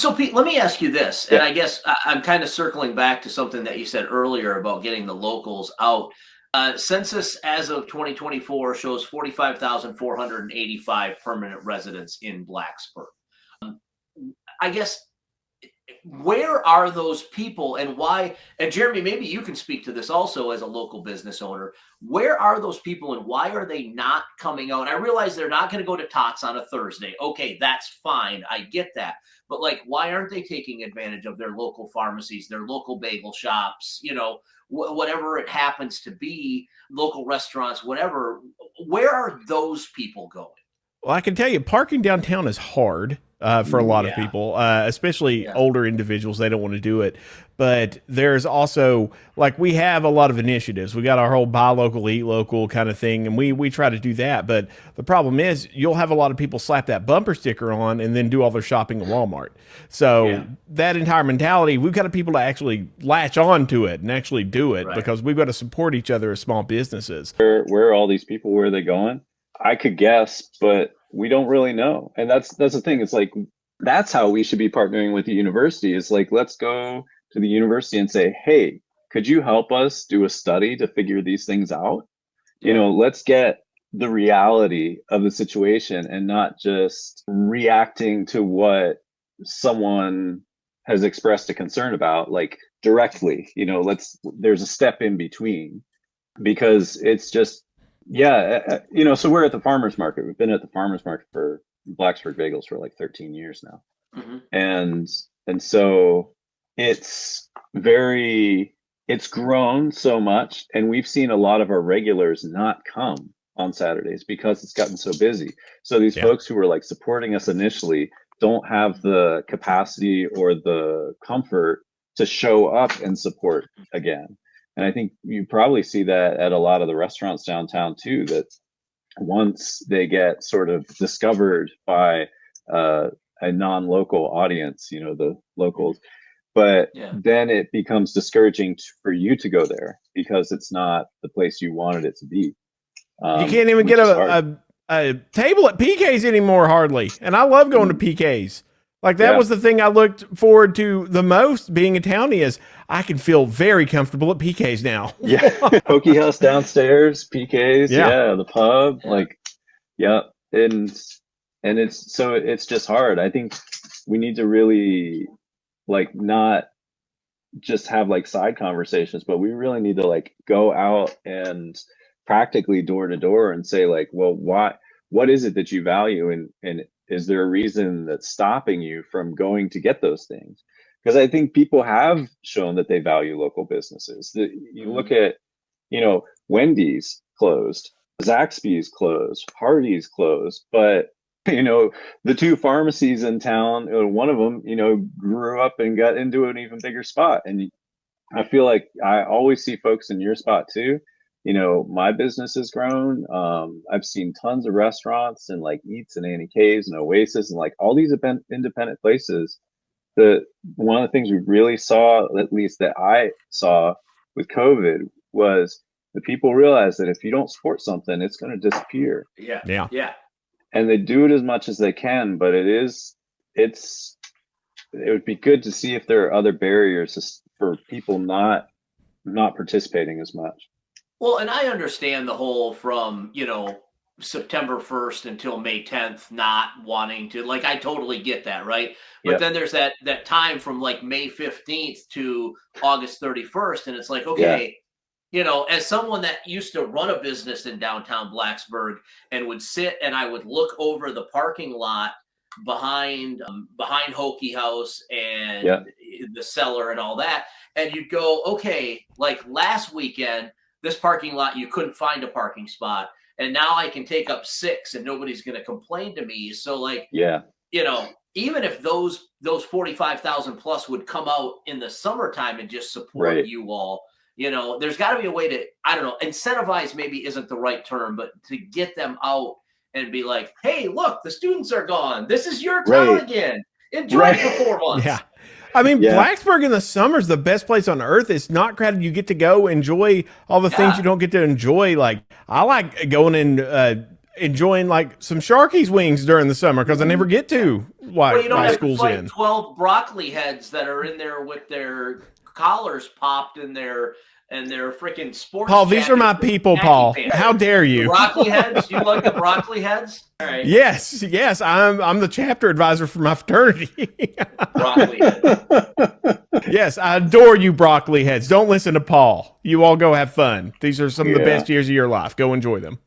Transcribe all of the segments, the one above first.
So Pete, let me ask you this, and I guess I'm kind of circling back to something that you said earlier about getting the locals out. Census as of 2024 shows 45,485 permanent residents in Blacksburg. I guess, where are those people and why? And Jeremy, maybe you can speak to this also as a local business owner. Where are those people and why are they not coming out? I realize they're not going to go to Tots on a Thursday. Okay, that's fine. I get that. But like, why aren't they taking advantage of their local pharmacies, their local bagel shops, whatever it happens to be, local restaurants, whatever? Where are those people going? Well, I can tell you, parking downtown is hard for a lot of Yeah. people, especially Yeah. older individuals. They don't want to do it. But there's also, like, we have a lot of initiatives. We got our whole buy local, eat local kind of thing, and we try to do that. But the problem is, you'll have a lot of people slap that bumper sticker on and then do all their shopping at Walmart. So Yeah. that entire mentality, we've got people to actually latch on to it and actually do it, Right. because we've got to support each other as small businesses. Where are all these people? Where are they going? I could guess, but we don't really know. And that's the thing. It's like, that's how we should be partnering with the university. Is like, let's go to the university and say, hey, could you help us do a study to figure these things out? Let's get the reality of the situation and not just reacting to what someone has expressed a concern about, like, directly. There's a step in between, because it's just, so we're at the farmers market. We've been at the farmers market for Blacksburg bagels for like 13 years now. Mm-hmm. And so it's grown so much, and we've seen a lot of our regulars not come on Saturdays because it's gotten so busy. So these folks who were like supporting us initially don't have the capacity or the comfort to show up and support again. And I think you probably see that at a lot of the restaurants downtown too, that once they get sort of discovered by a non-local audience, the locals, but then it becomes discouraging for you to go there because it's not the place you wanted it to be. You can't even get a table at PK's anymore, hardly. And I love going to PK's. Like, that was the thing I looked forward to the most being a townie, is I can feel very comfortable at PK's now. Yeah. Pokey House downstairs, PK's, the pub, and it's just hard. I think we need to really, like, not just have like side conversations, but we really need to like go out and practically door to door and say, like, well, what is it that you value, and is there a reason that's stopping you from going to get those things? Because I think people have shown that they value local businesses. You look at, Wendy's closed, Zaxby's closed, Hardee's closed, but the two pharmacies in town, one of them, grew up and got into an even bigger spot. And I feel like I always see folks in your spot too. My business has grown. I've seen tons of restaurants and like Eats and Annie K's and Oasis and like all these independent places. One of the things we really saw, at least that I saw with COVID, was the people realize that if you don't support something, it's going to disappear. Yeah. And they do it as much as they can, but it would be good to see if there are other barriers for people not participating as much. Well, and I understand the whole from, September 1st until May 10th, not wanting to, like, I totally get that. Right. But then there's that time from like May 15th to August 31st. And it's like, okay, as someone that used to run a business in downtown Blacksburg and would sit and I would look over the parking lot behind Hokey House and the cellar and all that. And you'd go, okay, like last weekend, this parking lot, you couldn't find a parking spot. And now I can take up 6 and nobody's going to complain to me. So like, even if those 45,000 plus would come out in the summertime and just support you all, there's got to be a way to, I don't know, incentivize maybe isn't the right term, but to get them out and be like, hey, look, the students are gone. This is your town again. Enjoy it for 4 months. Yeah. I mean, Blacksburg in the summer is the best place on earth. It's not crowded. You get to go enjoy all the things you don't get to enjoy. Like, I like going in enjoying like some Sharky's wings during the summer because I never get to while, Well, you don't while have to school's fight in. 12 broccoli heads that are in there with their collars popped and their freaking sports. Paul, these are my people, Paul. How dare you? The broccoli heads? You like the broccoli heads? All right. Yes. I'm the chapter advisor for my fraternity. Broccoli heads. Yes, I adore you, broccoli heads. Don't listen to Paul. You all go have fun. These are some of the best years of your life. Go enjoy them.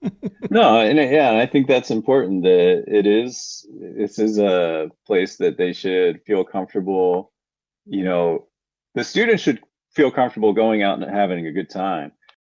No, and I think that's important. That this is a place that they should feel comfortable. The students should feel comfortable going out and having a good time.